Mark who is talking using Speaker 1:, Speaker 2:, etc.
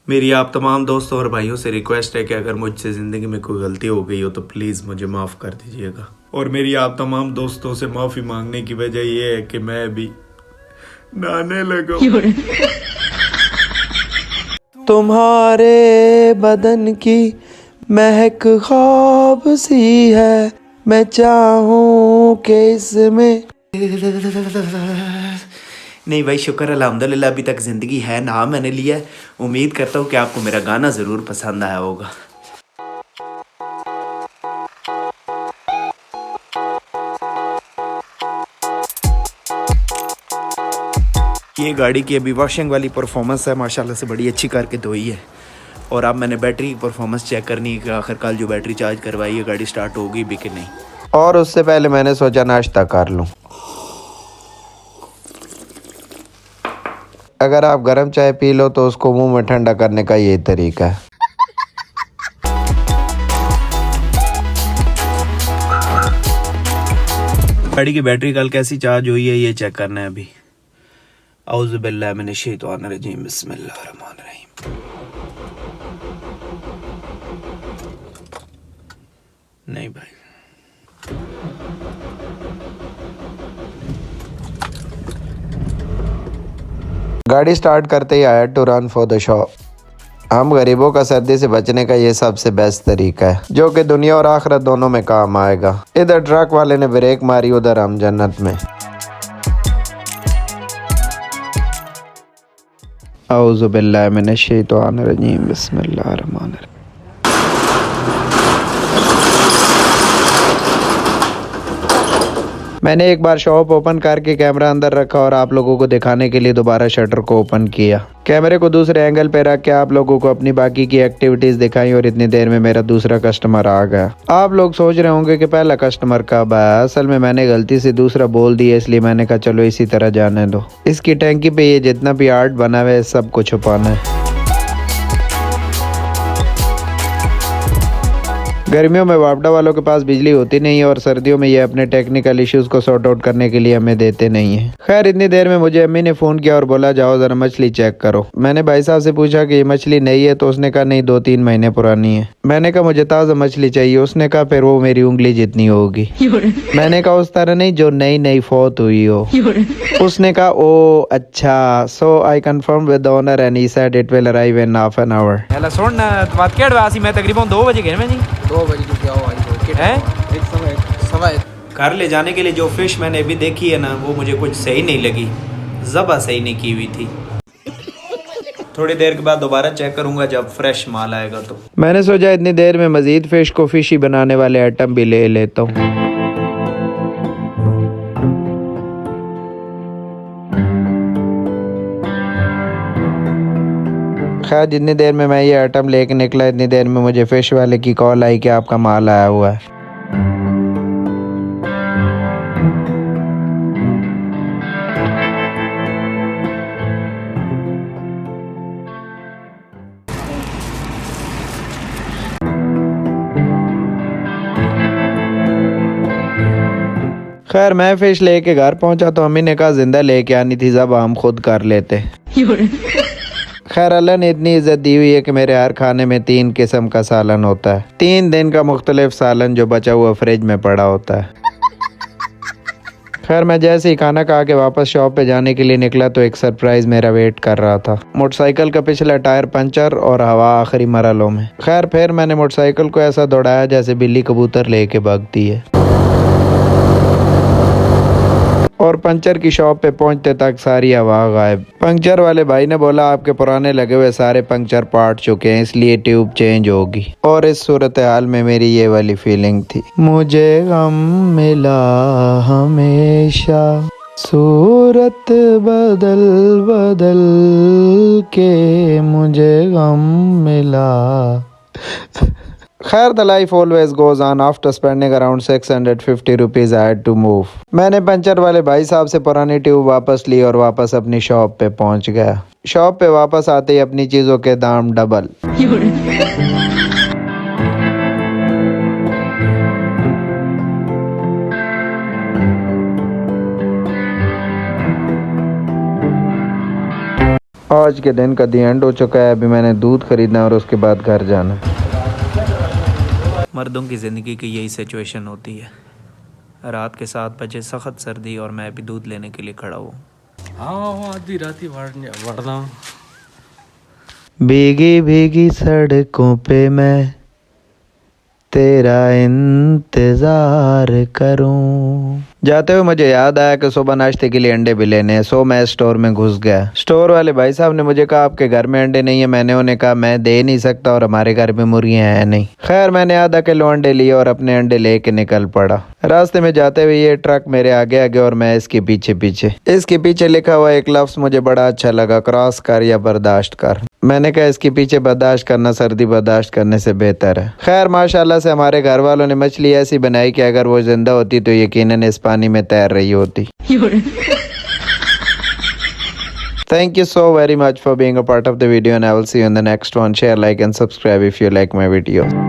Speaker 1: मेरी आप तमाम दोस्तों और भाइयों से रिक्वेस्ट है कि अगर मुझसे ज़िंदगी में कोई गलती हो गई हो तो प्लीज़ मुझे माफ़ कर दीजिएगा। और मेरी आप तमाम दोस्तों से माफ़ी मांगने की वजह यह है कि मैं अभी नहाने लगा हूं।
Speaker 2: तुम्हारे बदन की महक ख्वाब सी है, मैं चाहूं कि इसमें।
Speaker 1: नहीं भाई, शुक्र अल्हम्दुलिल्लाह अभी तक ज़िंदगी है, नाम मैंने लिया है। उम्मीद करता हूँ कि आपको मेरा गाना ज़रूर पसंद आया होगा। ये गाड़ी की अभी वॉशिंग वाली परफॉर्मेंस है, माशाल्लाह से बड़ी अच्छी करके धोई है। और अब मैंने बैटरी की परफॉर्मेंस चेक करनी है कि आखिरकार जो बैटरी चार्ज करवाई है गाड़ी स्टार्ट होगी भी कि नहीं।
Speaker 2: और उससे पहले मैंने सोचा नाश्ता कर लूं। अगर आप गर्म चाय पी लो तो उसको मुंह में ठंडा करने का यही तरीका है।
Speaker 1: गाड़ी की बैटरी कल कैसी चार्ज हुई है ये चेक करना है अभी। औज़ु बिल्लाहि मिनश शैतानिर रजीम, बिस्मिल्लाहिर रहमानिर रहीम। नहीं भाई,
Speaker 2: गाड़ी स्टार्ट करते ही आया to run for the shop. हम गरीबों का सर्दी से बचने का ये सबसे बेस्ट तरीका है जो कि दुनिया और आखिरत दोनों में काम आएगा। इधर ट्रक वाले ने ब्रेक मारी, उधर हम जन्नत में। औज़ु बिल्लाहि मिनश शैतानिर रजीम, बिस्मिल्लाहिर रहमानिर रहीम। मैंने एक बार शॉप ओपन करके कैमरा अंदर रखा और आप लोगों को दिखाने के लिए दोबारा शटर को ओपन किया। कैमरे को दूसरे एंगल पे रख के आप लोगों को अपनी बाकी की एक्टिविटीज दिखाई और इतनी देर में मेरा दूसरा कस्टमर आ गया। आप लोग सोच रहे होंगे कि पहला कस्टमर कब आया। असल में मैंने गलती से दूसरा बोल दिया, इसलिए मैंने कहा चलो इसी तरह जाने दो। इसकी टैंकी पे ये जितना भी आर्ट बना हुआ है सब को छुपाना है। गर्मियों में वापडा वालों के पास बिजली होती नहीं है और सर्दियों में ये अपने टेक्निकल इश्यूज को सॉर्ट आउट करने के लिए हमें देते नहीं है। खैर इतनी देर में मुझे अम्मी ने फ़ोन किया और बोला जाओ ज़रा मछली चेक करो। मैंने भाई साहब से पूछा कि ये मछली नई है तो उसने कहा नहीं 2-3 महीने पुरानी है। मैंने कहा मुझे ताज़ा मछली चाहिए। उसने कहा फिर वो मेरी उंगली जितनी होगी। मैंने कहा उस तरह नहीं जो नई नई फौत हुई हो। उसने कहा ओ अच्छा, so I confirm with the owner and he said it will arrive in half an hour.
Speaker 3: हेला सुन बात केड़ वासी मैं तकरीबन 2 बजे घर में जी
Speaker 4: 2 बजे की क्या हुआ
Speaker 3: हैं
Speaker 4: एक सवा
Speaker 1: घर ले जाने के लिए जो फिश मैंने अभी देखी है ना वो मुझे कुछ सही नहीं लगी, ज़बा सही नहीं की हुई थी। थोड़ी देर के बाद दोबारा चेक करूंगा जब फ्रेश माल आएगा तो।
Speaker 2: मैंने सोचा इतनी देर में मजीद फिश को फिशी बनाने वाले आइटम भी ले लेता हूँ। खैर जितनी देर में मैं ये आइटम लेके निकला इतनी देर में मुझे फिश वाले की कॉल आई कि आपका माल आया हुआ है। खैर मैं फिश लेके घर पहुंचा तो अम्मी ने कहा जिंदा लेके आनी थी, जब हम खुद कर लेते। खैर अल्लाह ने इतनी इज्जत दी हुई है कि मेरे हर खाने में 3 किस्म का सालन होता है। 3 दिन का मुख्तलिफ सालन जो बचा हुआ फ्रिज में पड़ा होता है। खैर मैं जैसे ही खाना खा के वापस शॉप पे जाने के लिए निकला तो एक सरप्राइज मेरा वेट कर रहा था। मोटरसाइकिल का पिछला टायर पंचर और हवा आखिरी मरहलों में। खैर फिर मैंने मोटरसाइकिल को ऐसा दौड़ाया जैसे बिल्ली कबूतर लेके भागती है। और पंचर की शॉप पे पहुंचते तक सारी हवा गायब। पंचर वाले भाई ने बोला आपके पुराने लगे हुए सारे पंचर पार्ट चुके हैं इसलिए ट्यूब चेंज होगी। और इस सूरत हाल में मेरी ये वाली फीलिंग थी, मुझे गम मिला हमेशा सूरत बदल बदल के मुझे गम मिला। खैर the life always goes on. After spending around 650 rupees I had to move. मैंने पंचर वाले भाई साहब से पुरानी ट्यूब वापस ली और वापस अपनी शॉप पे पहुंच गया। शॉप पे वापस आते ही अपनी चीज़ों के दाम डबल। आज के दिन का दी एंड हो चुका है। अभी मैंने दूध खरीदना और उसके बाद घर जाना।
Speaker 1: मर्दों की ज़िंदगी की यही सिचुएशन होती है। रात के 7 बजे सख्त सर्दी और मैं भी दूध लेने के लिए खड़ा हूँ।
Speaker 5: हाँ आधी रात ही बढ़ना।
Speaker 2: भीगी भीगी सड़कों पे मैं तेरा इंतजार करूं। जाते हुए मुझे याद आया कि सुबह नाश्ते के लिए अंडे भी लेने हैं, सो मैं स्टोर में घुस गया। स्टोर वाले भाई साहब ने मुझे कहा आपके घर में अंडे नहीं है। मैंने उन्हें कहा मैं दे नहीं सकता और हमारे घर में मुर्गियां हैं नहीं। खैर मैंने आधा किलो अंडे लिए और अपने अंडे लेके निकल पड़ा। रास्ते में जाते हुए ये ट्रक मेरे आगे आगे और मैं इसके पीछे पीछे। इसके पीछे लिखा हुआ एक लफ्ज मुझे बड़ा अच्छा लगा, क्रॉस कर या बर्दाश्त कर। मैंने कहा इसके पीछे बर्दाश्त करना सर्दी बर्दाश्त करने से बेहतर है। खैर माशाल्लाह से हमारे घर वालों ने मछली ऐसी बनाई कि अगर वो जिंदा होती तो यकीनन इस पानी में तैर रही होती। Thank you so very much for being a part of the video and I will see you in the next one. Share, like and subscribe if you like my videos.